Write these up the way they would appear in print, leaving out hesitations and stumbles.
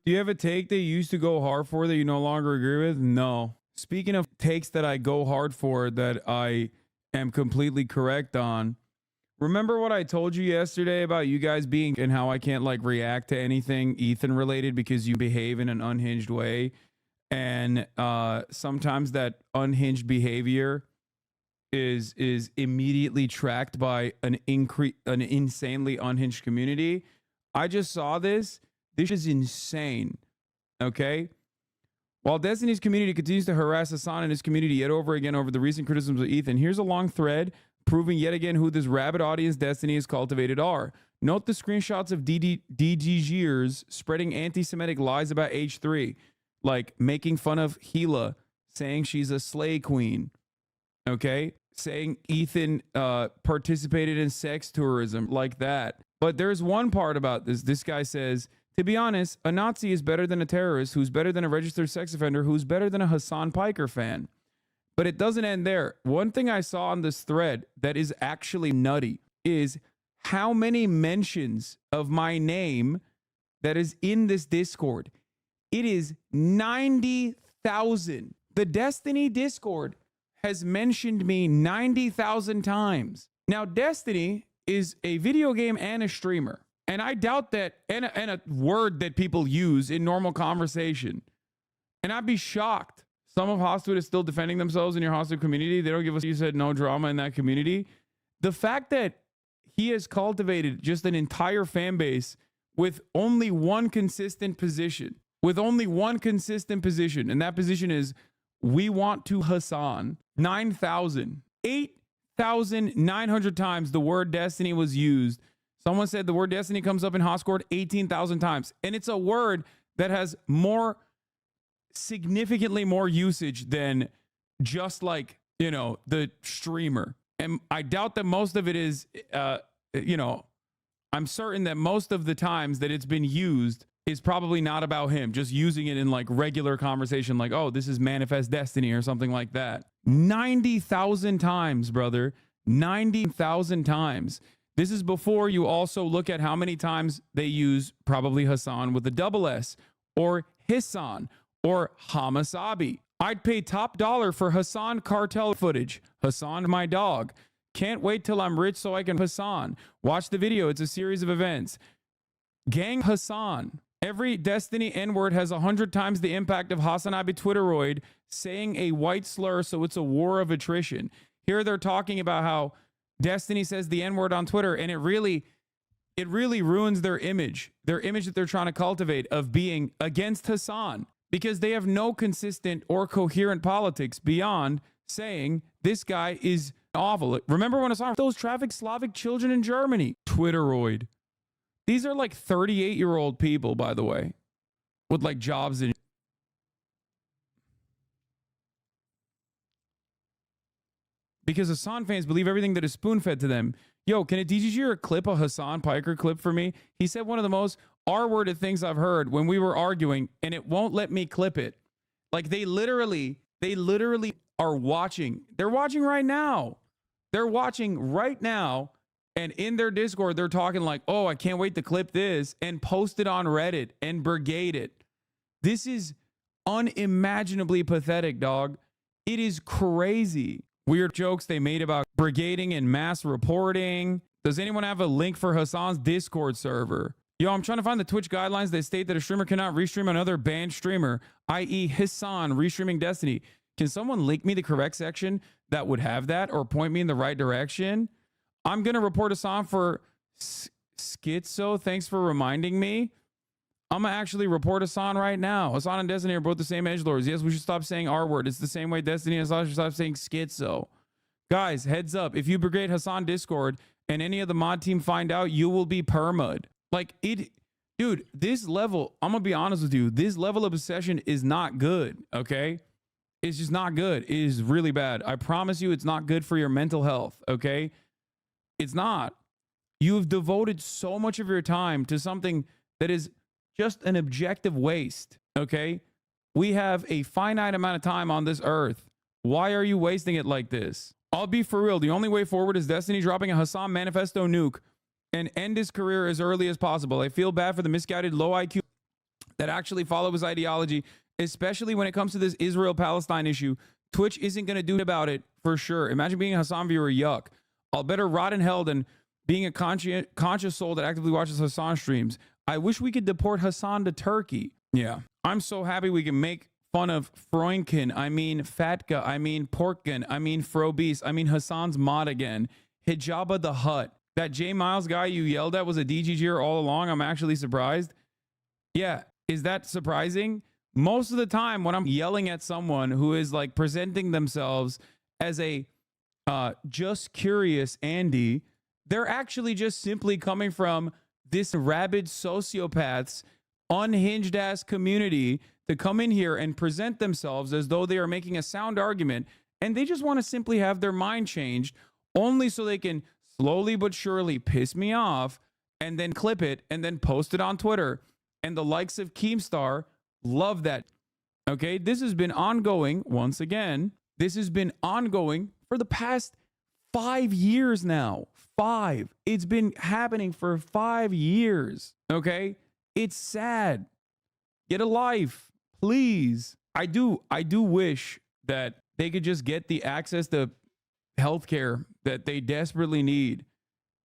Do you have a take that you used to go hard for that you no longer agree with? No. Speaking of takes that I go hard for that I am completely correct on, remember what I told you yesterday about you guys being and how I can't like react to anything Ethan related because you behave in an unhinged way, and sometimes that unhinged behavior is immediately tracked by an insanely unhinged community. I just saw this. This is insane. Okay. While Destiny's community continues to harass Hasan and his community yet over again over the recent criticisms of Ethan, here's a long thread proving yet again who this rabid audience Destiny has cultivated are. Note the screenshots of DDGers spreading anti-Semitic lies about H3, like making fun of Gila, saying she's a slay queen. Okay. Saying Ethan participated in sex tourism, like that. But there's one part about this. This guy says, to be honest, a Nazi is better than a terrorist, who's better than a registered sex offender, who's better than a Hasan Piker fan. But it doesn't end there. One thing I saw on this thread that is actually nutty is how many mentions of my name that is in this Discord. It is 90,000. The Destiny Discord has mentioned me 90,000 times. Now, Destiny is a video game and a streamer. And I doubt that, and a word that people use in normal conversation. And I'd be shocked. Some of Hostwood is still defending themselves in your Hostwood community. They don't give us, you said, no drama in that community. The fact that he has cultivated just an entire fan base with only one consistent position, and that position is, we want to Hasan. 8,900 times the word Destiny was used. Someone said the word Destiny comes up in Hoscord 18,000 times. And it's a word that has significantly more usage than just like, the streamer. And I doubt that most of it is, I'm certain that most of the times that it's been used is probably not about him, just using it in like regular conversation, like, oh, this is Manifest Destiny or something like that. 90,000 times, brother. 90,000 times. This is before you also look at how many times they use probably Hasan with a double S, or Hasan, or Hamasabi. I'd pay top dollar for Hasan cartel footage. Hasan, my dog. Can't wait till I'm rich so I can Hasan. Watch the video. It's a series of events. Gang Hasan. Every Destiny N-word has 100 times the impact of HasanAbi Twitteroid saying a white slur, so it's a war of attrition. Here they're talking about how Destiny says the N-word on Twitter, and it really ruins their image that they're trying to cultivate of being against Hasan, because they have no consistent or coherent politics beyond saying this guy is awful. Remember when I saw those trafficked Slavic children in Germany? Twitteroid. These are like 38-year-old people, by the way, with like jobs in. Because Hasan fans believe everything that is spoon-fed to them. Yo, can a DGG clip a Hasan Piker clip for me? He said one of the most R-worded things I've heard when we were arguing, and it won't let me clip it. Like they literally are watching. They're watching right now. They're watching right now. And in their Discord, they're talking like, oh, I can't wait to clip this and post it on Reddit and brigade it. This is unimaginably pathetic, dog. It is crazy. Weird jokes they made about brigading and mass reporting. Does anyone have a link for Hasan's Discord server? Yo, I'm trying to find the Twitch guidelines that state that a streamer cannot restream another banned streamer, i.e. Hasan restreaming Destiny. Can someone link me the correct section that would have that, or point me in the right direction? I'm going to report Hasan for schizo. Thanks for reminding me. I'm going to actually report Hasan right now. Hasan and Destiny are both the same edgelords. Yes, we should stop saying R word. It's the same way Destiny and Hasan should stop saying schizo. Guys, heads up. If you brigade Hasan Discord and any of the mod team find out, you will be perma'd. Like it, dude, this level, I'm going to be honest with you. This level of obsession is not good. Okay. It's just not good. It is really bad. I promise you it's not good for your mental health. Okay. It's not. You have devoted so much of your time to something that is just an objective waste. Okay. We have a finite amount of time on this earth. Why are you wasting it like this? I'll be for real. The only way forward is Destiny dropping a Hasan manifesto nuke and end his career as early as possible. I feel bad for the misguided low IQ that actually follow his ideology, especially when it comes to this Israel-Palestine issue. Twitch isn't going to do about it for sure. Imagine being a Hasan viewer. Yuck. I'll better rot in hell than being a conscious soul that actively watches Hasan streams. I wish we could deport Hasan to Turkey. Yeah. I'm so happy we can make fun of Freunken. I mean Fatka. I mean Portkin. I mean Frobese. I mean Hasan's mod again. Hijaba the Hutt. That J Miles guy you yelled at was a DGGer all along. I'm actually surprised. Yeah. Is that surprising? Most of the time when I'm yelling at someone who is like presenting themselves as a just curious Andy, they're actually just simply coming from this rabid sociopath's unhinged ass community to come in here and present themselves as though they are making a sound argument, and they just want to simply have their mind changed only so they can slowly but surely piss me off and then clip it and then post it on Twitter. And the likes of Keemstar love that. Okay, this has been ongoing. Once again, this has been ongoing for the past 5 years now. 5. It's been happening for 5 years. Okay, it's sad. Get a life, please. I do wish that they could just get the access to healthcare that they desperately need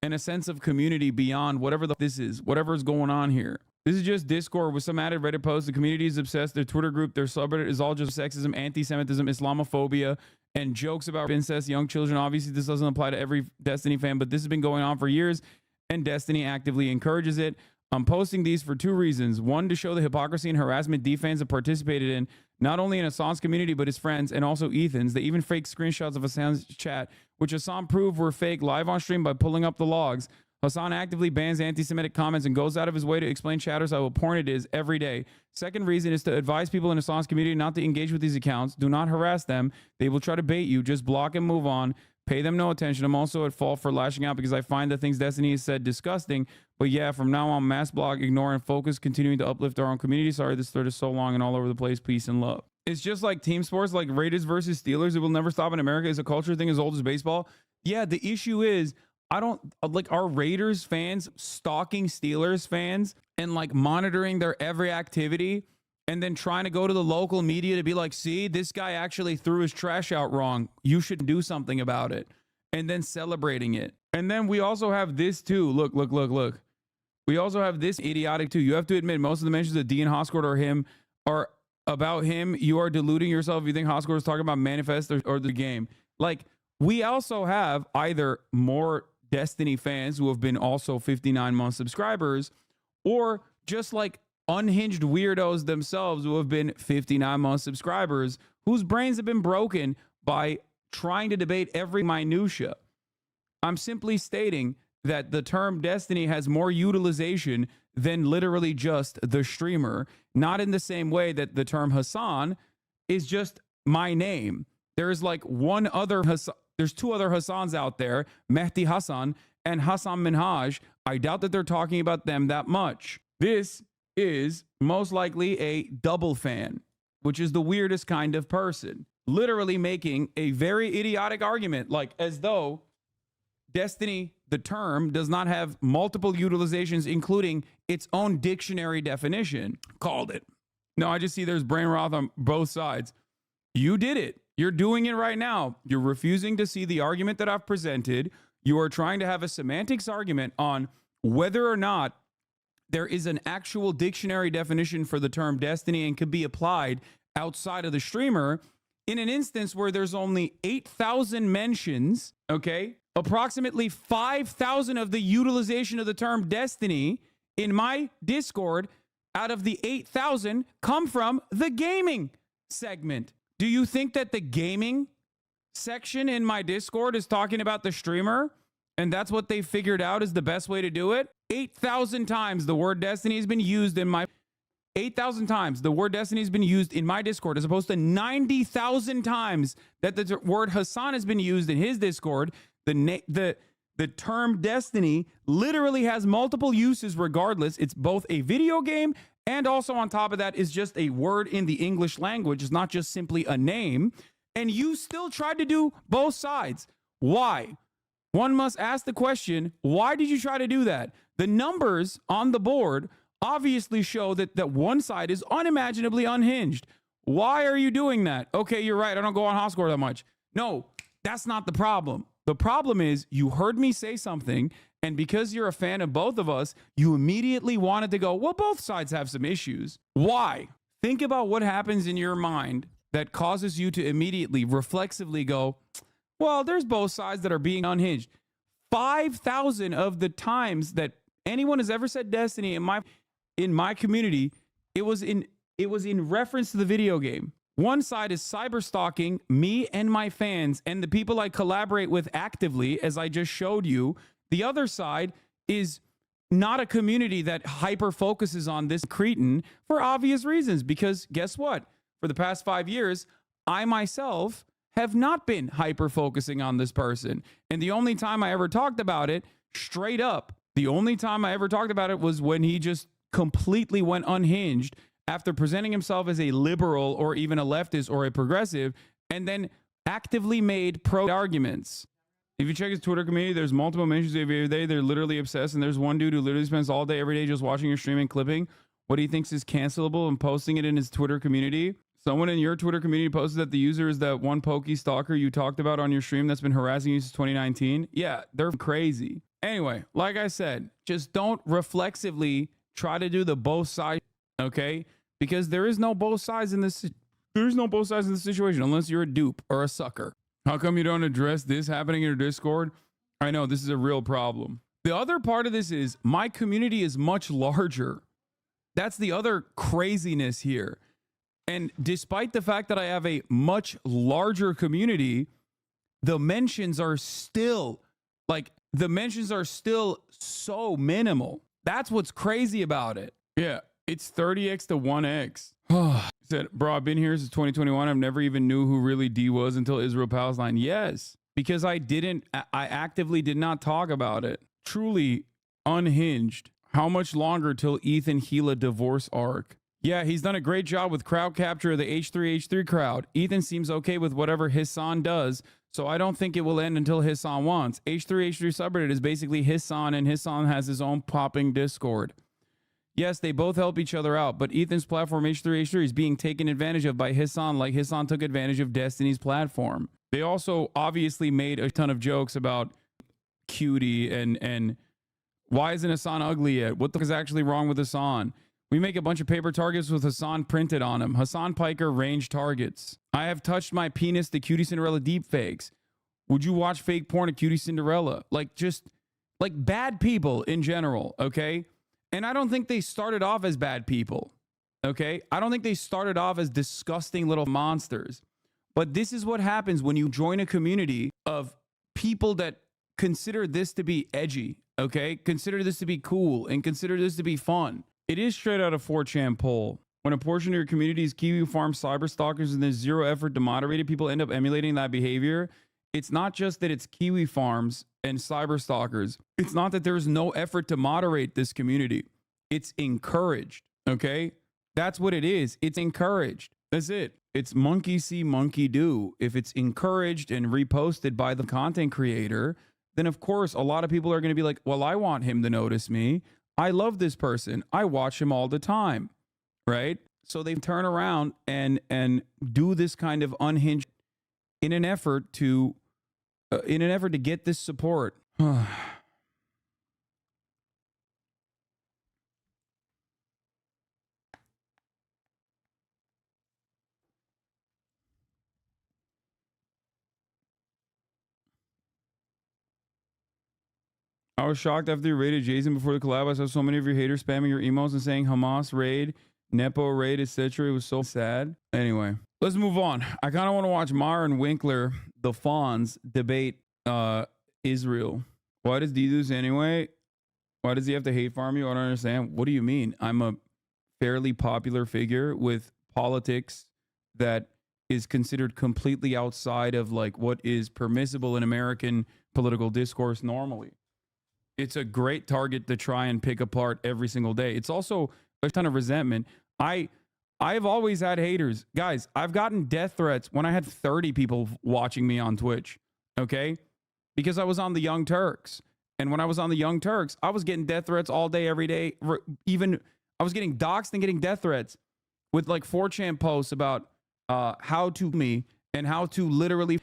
and a sense of community beyond whatever this is, whatever is going on here. This is just Discord with some added Reddit posts. The community is obsessed. Their Twitter group, their subreddit is all just sexism, anti-Semitism, Islamophobia, and jokes about incest, young children. Obviously, this doesn't apply to every Destiny fan, but this has been going on for years, and Destiny actively encourages it. I'm posting these for 2 reasons. 1, to show the hypocrisy and harassment D fans have participated in, not only in Hasan's community, but his friends and also Ethan's. They even faked screenshots of Hasan's chat, which Hasan proved were fake live on stream by pulling up the logs. Hasan actively bans anti-Semitic comments and goes out of his way to explain chatters how important it is every day. Second reason is to advise people in Hasan's community not to engage with these accounts. Do not harass them. They will try to bait you. Just block and move on. Pay them no attention. I'm also at fault for lashing out because I find the things Destiny has said disgusting. But yeah, from now on, mass block, ignore, and focus, continuing to uplift our own community. Sorry this thread is so long and all over the place. Peace and love. It's just like team sports, like Raiders versus Steelers. It will never stop in America. It's a culture thing as old as baseball. Yeah, the issue is, I don't like our Raiders fans stalking Steelers fans and like monitoring their every activity and then trying to go to the local media to be like, see, this guy actually threw his trash out wrong. You should do something about it. And then celebrating it. And then we also have this too. Look. We also have this idiotic too. You have to admit most of the mentions of Dean Hoscourt or him are about him. You are deluding yourself if you think Hoscourt is talking about Manifest or the game. Like, we also have either more Destiny fans who have been also 59-month subscribers, or just like unhinged weirdos themselves who have been 59-month subscribers whose brains have been broken by trying to debate every minutia. I'm simply stating that the term Destiny has more utilization than literally just the streamer, not in the same way that the term Hasan is just my name. There is like one other Hasan. There's 2 other Hasans out there, Mehdi Hasan and Hasan Minhaj. I doubt that they're talking about them that much. This is most likely a double fan, which is the weirdest kind of person, literally making a very idiotic argument, like as though Destiny, the term, does not have multiple utilizations, including its own dictionary definition. Called it. No, I just see there's brain rot on both sides. You did it. You're doing it right now. You're refusing to see the argument that I've presented. You are trying to have a semantics argument on whether or not there is an actual dictionary definition for the term Destiny and could be applied outside of the streamer in an instance where there's only 8,000 mentions, okay? Approximately 5,000 of the utilization of the term Destiny in my Discord out of the 8,000 come from the gaming segment. Do you think that the gaming section in my Discord is talking about the streamer and that's what they figured out is the best way to do it? 8,000 times the word Destiny has been used in my 8,000 times the word Destiny has been used in my Discord, as opposed to 90,000 times that the word Hasan has been used in his Discord. The term Destiny literally has multiple uses regardless. It's both a video game and also on top of that is just a word in the English language. It's not just simply a name. And you still tried to do both sides. Why? One must ask the question, why did you try to do that? The numbers on the board obviously show that one side is unimaginably unhinged. Why are you doing that? Okay, you're right. I don't go on HotScore that much. No, that's not the problem. The problem is you heard me say something, and because you're a fan of both of us, you immediately wanted to go, well, both sides have some issues. Why? Think about what happens in your mind that causes you to immediately, reflexively go, well, there's both sides that are being unhinged. 5,000 of the times that anyone has ever said Destiny in my community, it was in reference to the video game. One side is cyber stalking me and my fans and the people I collaborate with actively, as I just showed you. The other side is not a community that hyper focuses on this cretin for obvious reasons, because guess what? For the past 5 years, I myself have not been hyper focusing on this person. And the only time I ever talked about it, straight up, the only time I ever talked about it was when he just completely went unhinged after presenting himself as a liberal or even a leftist or a progressive, and then actively made pro arguments. If you check his Twitter community, there's multiple mentions every day. They're literally obsessed. And there's one dude who literally spends all day, every day just watching your stream and clipping what he thinks is cancelable and posting it in his Twitter community. Someone in your Twitter community posted that the user is that one pokey stalker you talked about on your stream that's been harassing you since 2019. Yeah, they're crazy. Anyway, like I said, just don't reflexively try to do the both sides, okay? Because there is no both sides in this. There's no both sides in the situation unless you're a dupe or a sucker. How come you don't address this happening in your Discord? I know this is a real problem. The other part of this is my community is much larger. That's the other craziness here. And despite the fact that I have a much larger community, the mentions are still so minimal. That's what's crazy about it. Yeah, it's 30x to 1x. Said, bro, I've been here since 2021. I've never even knew who really D was until Israel Palestine. Yes, because I actively did not talk about it. Truly unhinged. How much longer till Ethan Gila divorce arc? Yeah, he's done a great job with crowd capture of the H3H3 crowd. Ethan seems okay with whatever Hasan does, so I don't think it will end until Hasan wants. H3H3 subreddit is basically Hasan, and Hasan has his own popping Discord. Yes, they both help each other out, but Ethan's platform H3H3 is being taken advantage of by Hasan like Hasan took advantage of Destiny's platform. They also obviously made a ton of jokes about Cutie and why isn't Hasan ugly yet? What the fuck is actually wrong with Hasan? We make a bunch of paper targets with Hasan printed on them. Hasan Piker range targets. I have touched my penis to Cutie Cinderella deepfakes. Would you watch fake porn of Cutie Cinderella? Like, just like bad people in general, okay? And I don't think they started off as bad people, okay? I don't think they started off as disgusting little monsters. But this is what happens when you join a community of people that consider this to be edgy, okay? Consider this to be cool and consider this to be fun. It is straight out of 4chan poll. When a portion of your community is Kiwi Farm cyber stalkers and there's zero effort to moderate it, people end up emulating that behavior. It's not just that it's Kiwi Farms and cyber stalkers. It's not that there's no effort to moderate this community. It's encouraged, okay? That's what it is. It's encouraged. That's it. It's monkey see, monkey do. If it's encouraged and reposted by the content creator, then of course a lot of people are going to be like, well, I want him to notice me. I love this person. I watch him all the time, right? So they turn around and do this kind of unhinged in an effort to get this support. I was shocked after you raided Jason before the collab. I saw so many of your haters spamming your emos and saying Hamas raid, Nepo raid, etc. It was so sad. Anyway, let's move on. I kind of want to watch Mar and Winkler, the Fawns, debate Israel. Why does D do this anyway? Why does he have to hate farm you? I don't understand. What do you mean? I'm a fairly popular figure with politics that is considered completely outside of like what is permissible in American political discourse normally. It's a great target to try and pick apart every single day. It's also a ton of resentment. I've always had haters. Guys, I've gotten death threats when I had 30 people watching me on Twitch, okay? Because I was on the Young Turks. And when I was on the Young Turks, I was getting death threats all day, every day. Even I was getting doxxed and getting death threats with like 4chan posts about how to me and how to literally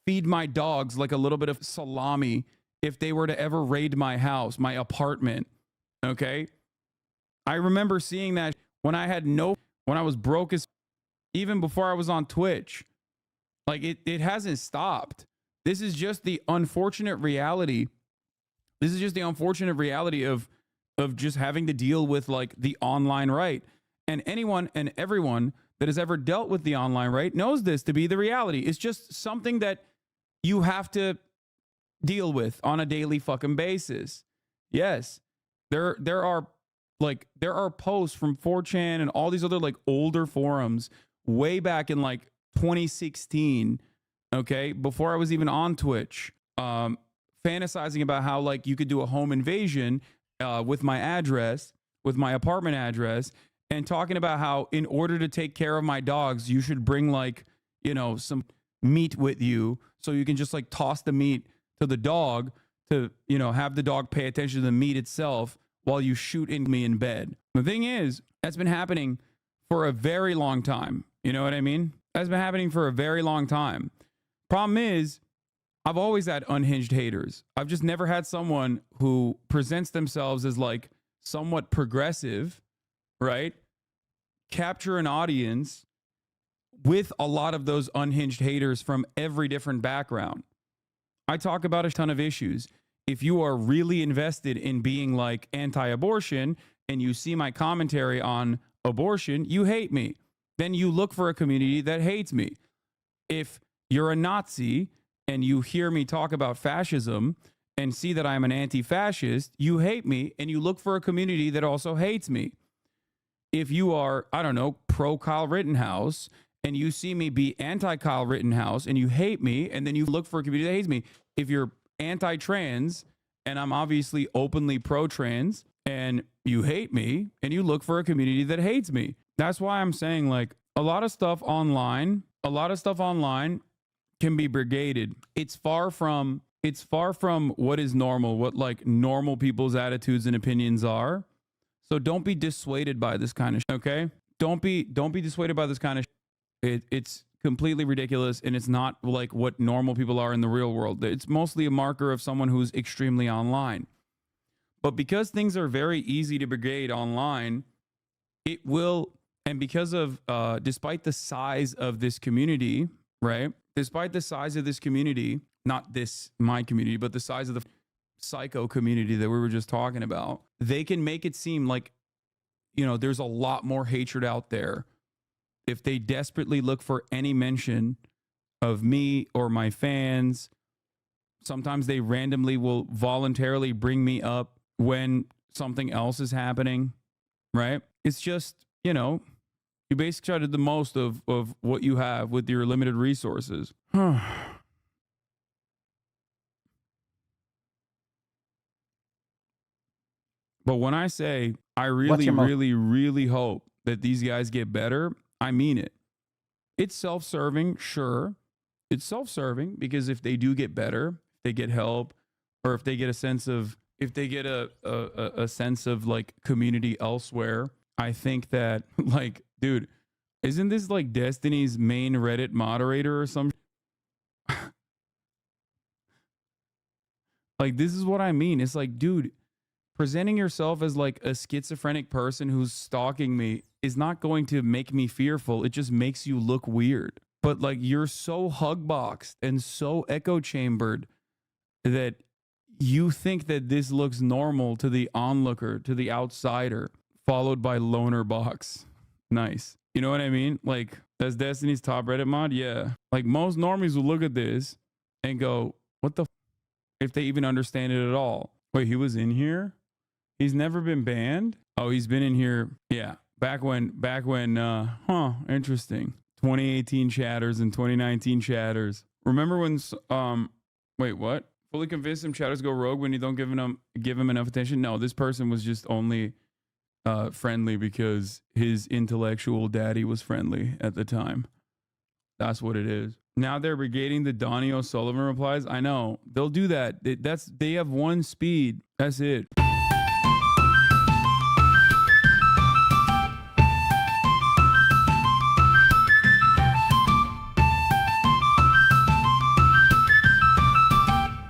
feed my dogs like a little bit of salami if they were to ever raid my house, my apartment. Okay. I remember seeing that when I was broke as, even before I was on Twitch. Like it hasn't stopped. This is just the unfortunate reality. This is just the unfortunate reality of just having to deal with like the online right. And anyone and everyone that has ever dealt with the online right knows this to be the reality. It's just something that you have to deal with on a daily fucking basis. Yes, there are posts from 4chan and all these other like older forums way back in like 2016, okay, before I was even on Twitch, fantasizing about how like you could do a home invasion with my address, with my apartment address, and talking about how in order to take care of my dogs, you should bring like, you know, some meat with you so you can just like toss the meat to the dog to, you know, have the dog pay attention to the meat itself while you shoot in me in bed. The thing is, that's been happening for a very long time. You know what I mean? That's been happening for a very long time. Problem is, I've always had unhinged haters. I've just never had someone who presents themselves as like somewhat progressive, right? Capture an audience with a lot of those unhinged haters from every different background. I talk about a ton of issues. If you are really invested in being like anti-abortion and you see my commentary on abortion, you hate me. Then you look for a community that hates me. If you're a Nazi and you hear me talk about fascism and see that I'm an anti-fascist, you hate me and you look for a community that also hates me. If you are, I don't know, pro Kyle Rittenhouse and you see me be anti Kyle Rittenhouse and you hate me, and then you look for a community that hates me. If you're anti-trans and I'm obviously openly pro-trans and you hate me and you look for a community that hates me. That's why I'm saying like a lot of stuff online can be brigaded. It's far from what is normal, what like normal people's attitudes and opinions are. So don't be dissuaded by this kind of shit, okay? Don't be dissuaded by this kind of shit. It's completely ridiculous, and it's not like what normal people are in the real world. It's mostly a marker of someone who's extremely online. But because things are very easy to brigade online, it will, and because of despite the size of this community, right? Despite the size of this community, not this my community, but the size of the psycho community that we were just talking about, they can make it seem like, you know, there's a lot more hatred out there. If they desperately look for any mention of me or my fans, sometimes they randomly will voluntarily bring me up when something else is happening, right? It's just, you know, you basically try to do the most of what you have with your limited resources. But when I say I really hope that these guys get better, I mean it. It's self-serving, sure. It's self-serving because if they do get better, if they get help, or if they get a sense of, if they get a sense of like community elsewhere, I think that like, dude, isn't this like Destiny's main Reddit moderator or something? Like, this is what I mean. It's like, dude, presenting yourself as like a schizophrenic person who's stalking me is not going to make me fearful. It just makes you look weird. But like, you're so hugboxed and so echo chambered that you think that this looks normal to the onlooker, to the outsider, followed by loner box. Nice. You know what I mean? Like, that's Destiny's top Reddit mod. Yeah. Like, most normies will look at this and go, what the f-? If they even understand it at all. Wait, he was in here? He's never been banned? Oh, he's been in here. Yeah. Back when, interesting. 2018 chatters and 2019 chatters. Remember when, wait, what? Fully convinced some chatters go rogue when you don't give him enough attention? No, this person was just only friendly because his intellectual daddy was friendly at the time. That's what it is. Now they're brigading the Donnie O'Sullivan replies. I know. They'll do that. They have one speed. That's it.